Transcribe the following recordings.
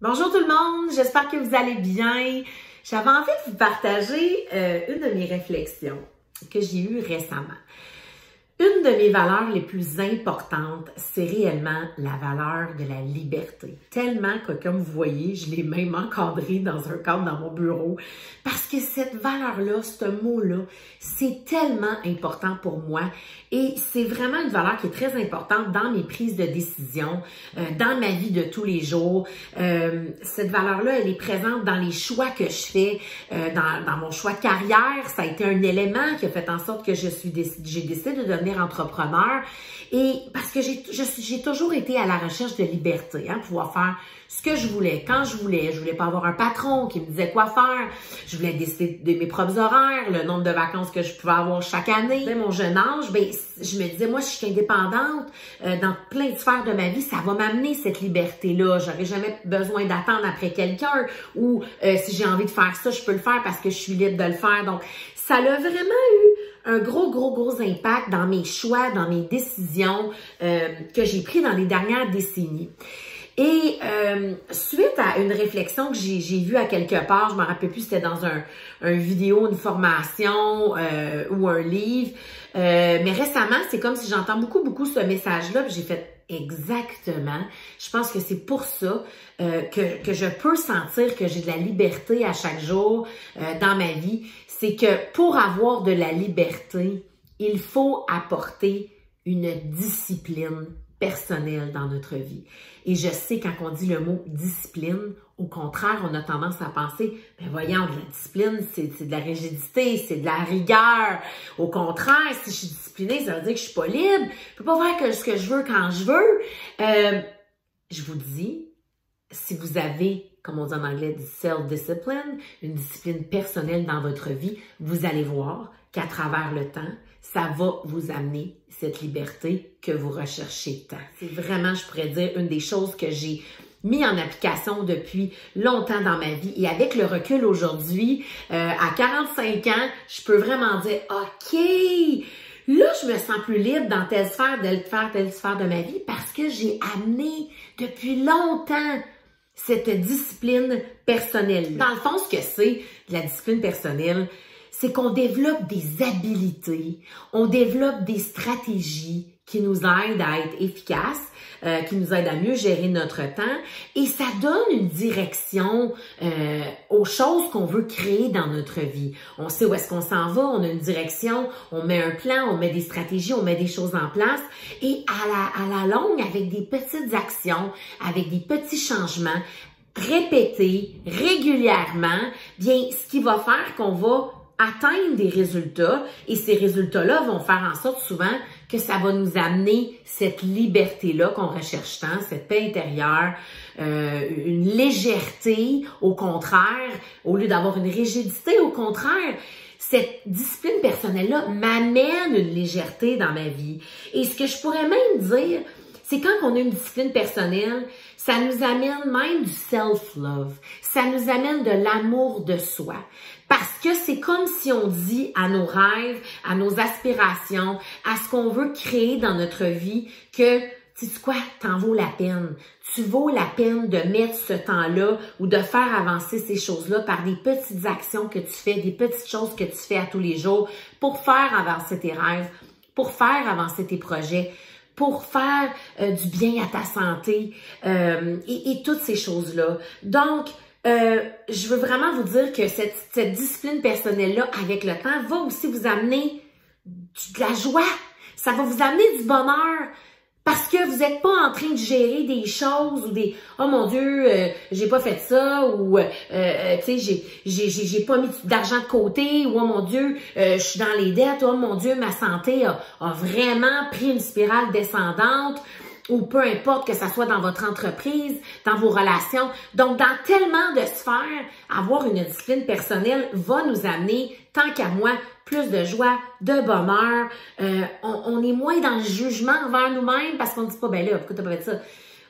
Bonjour tout le monde, j'espère que vous allez bien. J'avais envie de vous partager une de mes réflexions que j'ai eues récemment. Une de mes valeurs les plus importantes, c'est réellement la valeur de la liberté. Tellement que, comme vous voyez, je l'ai même encadrée dans un cadre dans mon bureau. Parce que cette valeur-là, ce mot-là, c'est tellement important pour moi. Et c'est vraiment une valeur qui est très importante dans mes prises de décision, dans ma vie de tous les jours. Cette valeur-là, elle est présente dans les choix que je fais, dans mon choix de carrière. Ça a été un élément qui a fait en sorte que j'ai décidé de devenir entrepreneur. Et parce que j'ai toujours été à la recherche de liberté, pouvoir faire ce que je voulais, quand je voulais. Je voulais pas avoir un patron qui me disait quoi faire. Je voulais décider de mes propres horaires, le nombre de vacances que je pouvais avoir chaque année. Dès mon jeune âge, je me disais, moi, je suis indépendante dans plein de sphères de ma vie. Ça va m'amener cette liberté-là. J'aurais jamais besoin d'attendre après quelqu'un ou si j'ai envie de faire ça, je peux le faire parce que je suis libre de le faire. Donc, ça a vraiment eu un gros impact dans mes choix, dans mes décisions que j'ai prises dans les dernières décennies. Et suite à une réflexion que j'ai vue à quelque part, je me rappelle plus si c'était dans un vidéo, une formation ou un livre, mais récemment, c'est comme si j'entends beaucoup ce message-là, puis j'ai fait exactement. Je pense que c'est pour ça que je peux sentir que j'ai de la liberté à chaque jour dans ma vie. C'est que pour avoir de la liberté, il faut apporter une discipline personnelle dans notre vie. Et je sais quand on dit le mot discipline, au contraire, on a tendance à penser, ben voyons, de la discipline, c'est de la rigidité, c'est de la rigueur. Au contraire, si je suis disciplinée, ça veut dire que je suis pas libre. Je peux pas faire ce que je veux quand je veux. Je vous dis, si vous avez, comme on dit en anglais, du self-discipline, une discipline personnelle dans votre vie, vous allez voir qu'à travers le temps, ça va vous amener cette liberté que vous recherchez tant. C'est vraiment, je pourrais dire, une des choses que j'ai mis en application depuis longtemps dans ma vie. Et avec le recul aujourd'hui, à 45 ans, je peux vraiment dire, OK, là, je me sens plus libre dans telle sphère de ma vie parce que j'ai amené depuis longtemps cette discipline personnelle. Dans le fond, ce que c'est la discipline personnelle, c'est qu'on développe des habilités, on développe des stratégies qui nous aident à être efficaces, qui nous aident à mieux gérer notre temps et ça donne une direction aux choses qu'on veut créer dans notre vie. On sait où est-ce qu'on s'en va, on a une direction, on met un plan, on met des stratégies, on met des choses en place et à la longue, avec des petites actions, avec des petits changements, répétés régulièrement, bien, ce qui va faire qu'on va atteindre des résultats et ces résultats-là vont faire en sorte souvent que ça va nous amener cette liberté-là qu'on recherche tant, cette paix intérieure, une légèreté, au contraire, au lieu d'avoir une rigidité, au contraire, cette discipline personnelle-là m'amène une légèreté dans ma vie. Et ce que je pourrais même dire, c'est quand on a une discipline personnelle, ça nous amène même du self-love. Ça nous amène de l'amour de soi. Parce que c'est comme si on dit à nos rêves, à nos aspirations, à ce qu'on veut créer dans notre vie que, sais-tu quoi, t'en vaux la peine. Tu vaux la peine de mettre ce temps-là ou de faire avancer ces choses-là par des petites actions que tu fais, des petites choses que tu fais à tous les jours pour faire avancer tes rêves, pour faire avancer tes projets, pour faire du bien à ta santé et toutes ces choses-là. Donc, je veux vraiment vous dire que cette discipline personnelle-là, avec le temps, va aussi vous amener de la joie. Ça va vous amener du bonheur. Parce que vous n'êtes pas en train de gérer des choses ou des « Oh mon Dieu, j'ai pas fait ça » ou tu sais, j'ai pas mis d'argent de côté ou « Oh mon Dieu, je suis dans les dettes » ou « Oh mon Dieu, ma santé a vraiment pris une spirale descendante » ou peu importe que ça soit dans votre entreprise, dans vos relations. Donc, dans tellement de sphères, avoir une discipline personnelle va nous amener, tant qu'à moi, plus de joie, de bonheur. On est moins dans le jugement envers nous-mêmes parce qu'on ne dit pas, ben là, pourquoi t'as pas fait ça?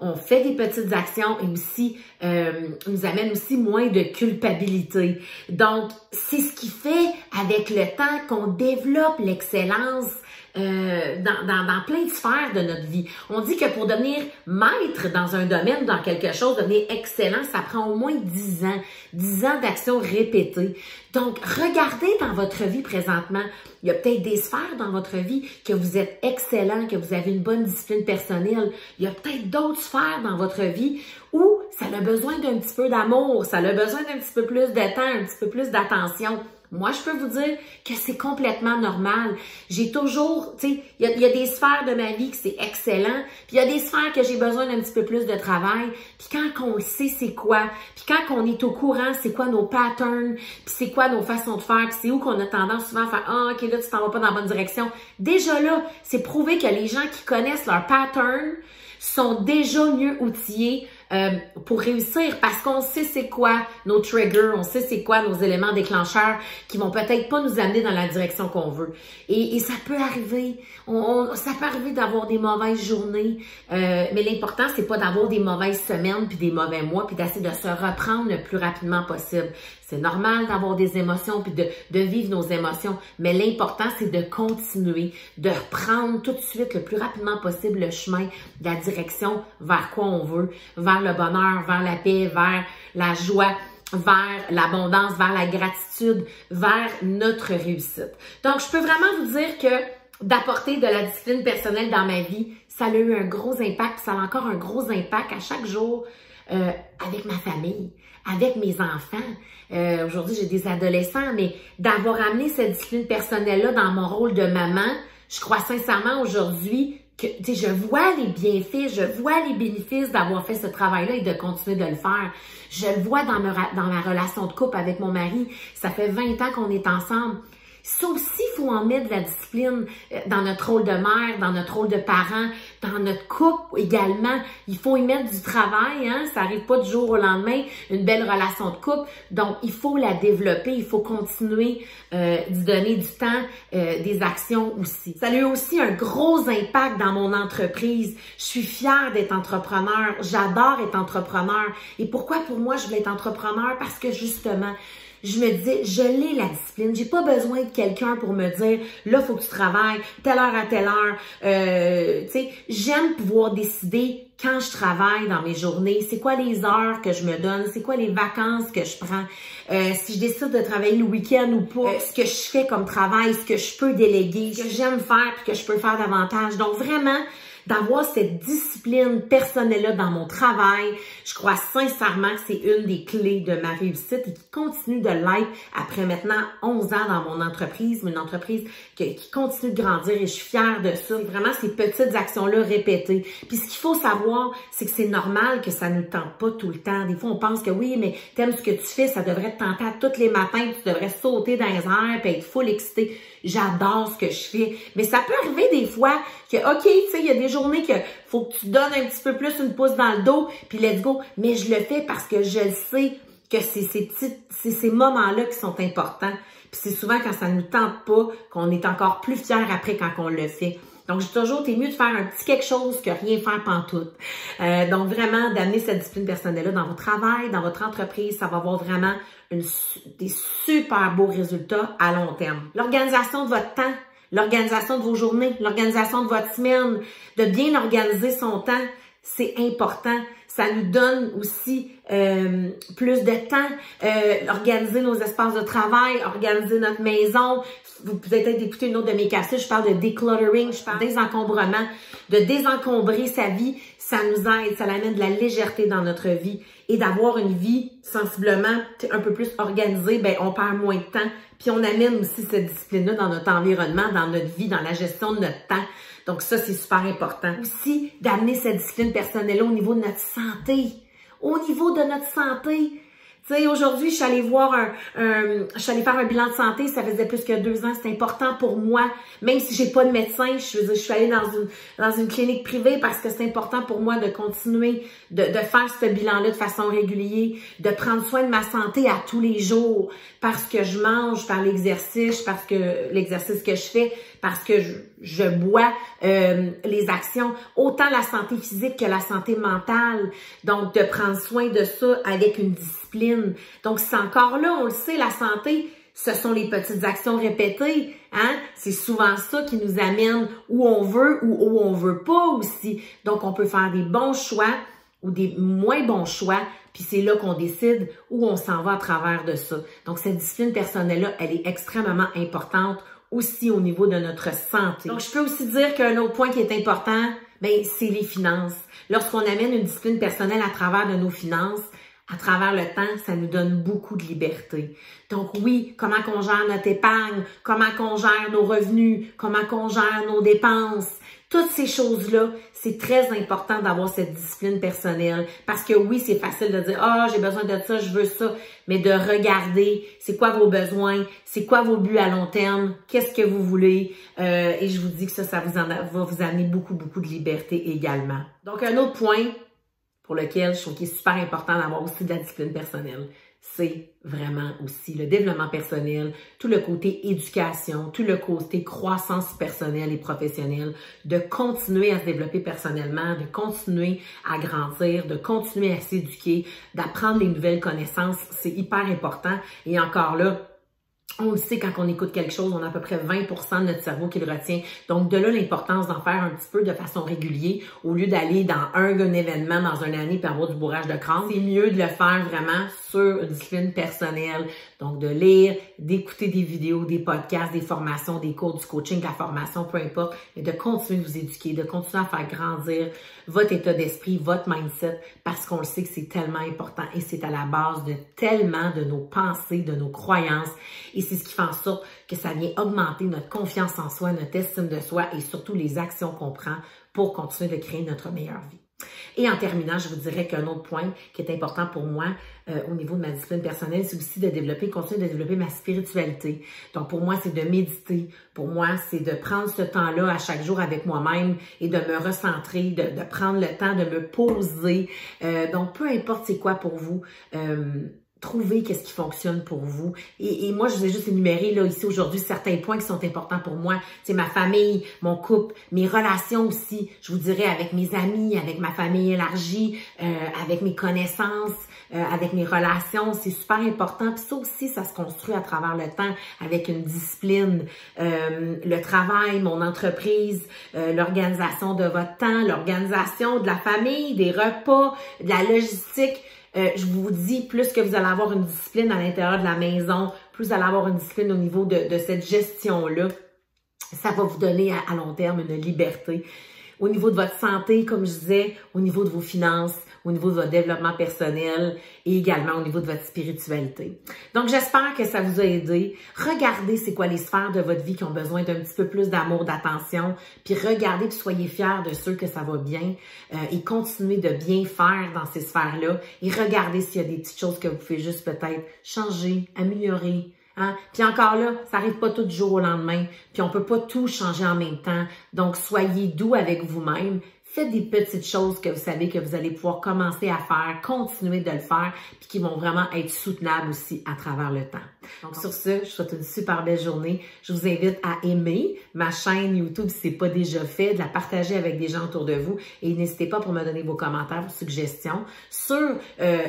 On fait des petites actions et aussi nous amène aussi moins de culpabilité. Donc, c'est ce qui fait avec le temps qu'on développe l'excellence dans plein de sphères de notre vie. On dit que pour devenir maître dans un domaine, dans quelque chose, devenir excellent, ça prend au moins 10 ans. 10 ans d'action répétée. Donc, regardez dans votre vie présentement. Il y a peut-être des sphères dans votre vie que vous êtes excellent, que vous avez une bonne discipline personnelle. Il y a peut-être d'autres sphères dans votre vie où ça a besoin d'un petit peu d'amour, ça a besoin d'un petit peu plus de temps, un petit peu plus d'attention. Moi, je peux vous dire que c'est complètement normal. J'ai toujours, tu sais, il y a des sphères de ma vie que c'est excellent, puis il y a des sphères que j'ai besoin d'un petit peu plus de travail. Puis quand on le sait, c'est quoi, puis quand on est au courant, c'est quoi nos patterns, puis c'est quoi nos façons de faire, puis c'est où qu'on a tendance souvent à faire « Ah, OK, là, tu t'en vas pas dans la bonne direction. » Déjà là, c'est prouvé que les gens qui connaissent leurs patterns sont déjà mieux outillés pour réussir parce qu'on sait c'est quoi nos triggers, on sait c'est quoi nos éléments déclencheurs qui vont peut-être pas nous amener dans la direction qu'on veut. Et ça peut arriver, ça peut arriver d'avoir des mauvaises journées, mais l'important c'est pas d'avoir des mauvaises semaines puis des mauvais mois puis d'essayer de se reprendre le plus rapidement possible. C'est normal d'avoir des émotions puis de vivre nos émotions, mais l'important c'est de continuer, de reprendre tout de suite le plus rapidement possible le chemin de la direction vers quoi on veut, vers le bonheur, vers la paix, vers la joie, vers l'abondance, vers la gratitude, vers notre réussite. Donc, je peux vraiment vous dire que d'apporter de la discipline personnelle dans ma vie, ça a eu un gros impact, ça a encore un gros impact à chaque jour avec ma famille, avec mes enfants. Aujourd'hui, j'ai des adolescents, mais d'avoir amené cette discipline personnelle-là dans mon rôle de maman, je crois sincèrement aujourd'hui que je vois les bienfaits, je vois les bénéfices d'avoir fait ce travail-là et de continuer de le faire. Je le vois dans ma relation de couple avec mon mari. Ça fait 20 ans qu'on est ensemble. Ça aussi, il faut en mettre de la discipline dans notre rôle de mère, dans notre rôle de parent, dans notre couple également. Il faut y mettre du travail, hein? Ça n'arrive pas du jour au lendemain, une belle relation de couple. Donc, il faut la développer, il faut continuer d'y donner du temps, des actions aussi. Ça a eu aussi un gros impact dans mon entreprise. Je suis fière d'être entrepreneur, j'adore être entrepreneur. Et pourquoi pour moi je voulais être entrepreneur? Parce que justement, je me disais, je l'ai la discipline. J'ai pas besoin de quelqu'un pour me dire, là, faut que tu travailles, telle heure à telle heure. Tu sais, j'aime pouvoir décider quand je travaille dans mes journées, c'est quoi les heures que je me donne, c'est quoi les vacances que je prends, si je décide de travailler le week-end ou pas, ce que je fais comme travail, ce que je peux déléguer, ce que j'aime faire puis que je peux faire davantage. Donc vraiment, d'avoir cette discipline personnelle-là dans mon travail, je crois sincèrement que c'est une des clés de ma réussite et qui continue de l'être après maintenant 11 ans dans mon entreprise, une entreprise qui continue de grandir et je suis fière de ça. C'est vraiment ces petites actions-là répétées. Puis ce qu'il faut savoir, c'est que c'est normal que ça ne nous tente pas tout le temps. Des fois, on pense que oui, mais t'aimes ce que tu fais, ça devrait te tenter à tous les matins, tu devrais sauter dans les airs et être full excité. J'adore ce que je fais. Mais ça peut arriver des fois que, OK, tu sais, il y a des journées que faut que tu donnes un petit peu plus une pouce dans le dos, puis let's go. Mais je le fais parce que je le sais que c'est ces moments-là qui sont importants. Puis c'est souvent quand ça nous tente pas qu'on est encore plus fiers après quand on le fait. Donc, j'ai toujours, t'es mieux de faire un petit quelque chose que rien faire pantoute. Donc, vraiment, d'amener cette discipline personnelle-là dans votre travail, dans votre entreprise, ça va avoir vraiment des super beaux résultats à long terme. L'organisation de votre temps, l'organisation de vos journées, l'organisation de votre semaine, de bien organiser son temps, c'est important. Ça nous donne aussi plus de temps, organiser nos espaces de travail, organiser notre maison. Vous pouvez peut-être écouter une autre de mes cassettes, je parle de decluttering, je parle de désencombrement, de désencombrer sa vie. Ça nous aide, ça amène de la légèreté dans notre vie et d'avoir une vie sensiblement un peu plus organisée, ben on perd moins de temps. Puis on amène aussi cette discipline-là dans notre environnement, dans notre vie, dans la gestion de notre temps. Donc ça, c'est super important. Aussi, d'amener cette discipline personnelle-là au niveau de notre santé. Au niveau de notre santé. Tu sais, aujourd'hui, je suis allée faire un bilan de santé, ça faisait plus que 2 ans, c'est important pour moi, même si j'ai pas de médecin, je suis allée dans une clinique privée parce que c'est important pour moi de continuer de faire ce bilan-là de façon régulière, de prendre soin de ma santé à tous les jours, parce que je mange par l'exercice, parce que l'exercice que je fais, parce que je bois les actions, autant la santé physique que la santé mentale. Donc, de prendre soin de ça avec une discipline. Donc, c'est encore là, on le sait, la santé, Ce sont les petites actions répétées, hein? C'est souvent ça qui nous amène où on veut ou où on veut pas aussi. Donc, on peut faire des bons choix ou des moins bons choix, puis c'est là qu'on décide où on s'en va à travers de ça. Donc, cette discipline personnelle-là, elle est extrêmement importante aussi au niveau de notre santé. Donc, je peux aussi dire qu'un autre point qui est important, ben, c'est les finances. Lorsqu'on amène une discipline personnelle à travers de nos finances, à travers le temps, ça nous donne beaucoup de liberté. Donc oui, comment qu'on gère notre épargne, comment qu'on gère nos revenus, comment qu'on gère nos dépenses, toutes ces choses-là, c'est très important d'avoir cette discipline personnelle. Parce que oui, c'est facile de dire « Ah, j'ai besoin de ça, je veux ça », mais de regarder c'est quoi vos besoins, c'est quoi vos buts à long terme, qu'est-ce que vous voulez. Et je vous dis que ça va vous amener beaucoup, beaucoup de liberté également. Donc un autre point pour lequel je trouve qu'il est super important d'avoir aussi de la discipline personnelle, c'est vraiment aussi le développement personnel, tout le côté éducation, tout le côté croissance personnelle et professionnelle, de continuer à se développer personnellement, de continuer à grandir, de continuer à s'éduquer, d'apprendre des nouvelles connaissances, c'est hyper important. Et encore là, on le sait, quand on écoute quelque chose, on a à peu près 20% de notre cerveau qui le retient. Donc, de là, l'importance d'en faire un petit peu de façon régulière au lieu d'aller dans un événement dans une année et avoir du bourrage de crâne. C'est mieux de le faire vraiment sur une discipline personnelle. Donc, de lire, d'écouter des vidéos, des podcasts, des formations, des cours, du coaching, de la formation, peu importe, mais de continuer de vous éduquer, de continuer à faire grandir votre état d'esprit, votre mindset, parce qu'on le sait que c'est tellement important et c'est à la base de tellement de nos pensées, de nos croyances. Et c'est ce qui fait en sorte que ça vient augmenter notre confiance en soi, notre estime de soi et surtout les actions qu'on prend pour continuer de créer notre meilleure vie. Et en terminant, je vous dirais qu'un autre point qui est important pour moi au niveau de ma discipline personnelle, c'est aussi de continuer de développer ma spiritualité. Donc pour moi, c'est de méditer. Pour moi, c'est de prendre ce temps-là à chaque jour avec moi-même et de me recentrer, de prendre le temps de me poser. Donc peu importe c'est quoi pour vous, trouvez qu'est-ce qui fonctionne pour vous. Et moi, je vous ai juste énuméré là ici aujourd'hui certains points qui sont importants pour moi. C'est ma famille, mon couple, mes relations aussi, je vous dirais avec mes amis, avec ma famille élargie, avec mes connaissances, avec mes relations. C'est super important. Puis ça aussi, ça se construit à travers le temps avec une discipline. Le travail, mon entreprise, l'organisation de votre temps, l'organisation de la famille, des repas, de la logistique. Je vous dis, plus que vous allez avoir une discipline à l'intérieur de la maison, plus vous allez avoir une discipline au niveau de cette gestion-là, ça va vous donner à long terme une liberté. Au niveau de votre santé, comme je disais, au niveau de vos finances, au niveau de votre développement personnel et également au niveau de votre spiritualité. Donc, j'espère que ça vous a aidé. Regardez c'est quoi les sphères de votre vie qui ont besoin d'un petit peu plus d'amour, d'attention, puis regardez puis soyez fiers de ceux que ça va bien et continuez de bien faire dans ces sphères-là et regardez s'il y a des petites choses que vous pouvez juste peut-être changer, améliorer. Hein? Puis encore là, ça n'arrive pas tout du jour au lendemain, puis on peut pas tout changer en même temps. Donc, soyez doux avec vous-même. Faites des petites choses que vous savez que vous allez pouvoir commencer à faire, continuer de le faire, puis qui vont vraiment être soutenables aussi à travers le temps. Donc sur ce, je vous souhaite une super belle journée. Je vous invite à aimer ma chaîne YouTube si ce n'est pas déjà fait, de la partager avec des gens autour de vous et n'hésitez pas pour me donner vos commentaires, vos suggestions sur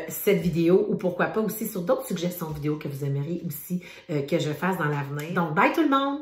cette vidéo ou pourquoi pas aussi sur d'autres suggestions de vidéos que vous aimeriez aussi que je fasse dans l'avenir. Donc bye tout le monde!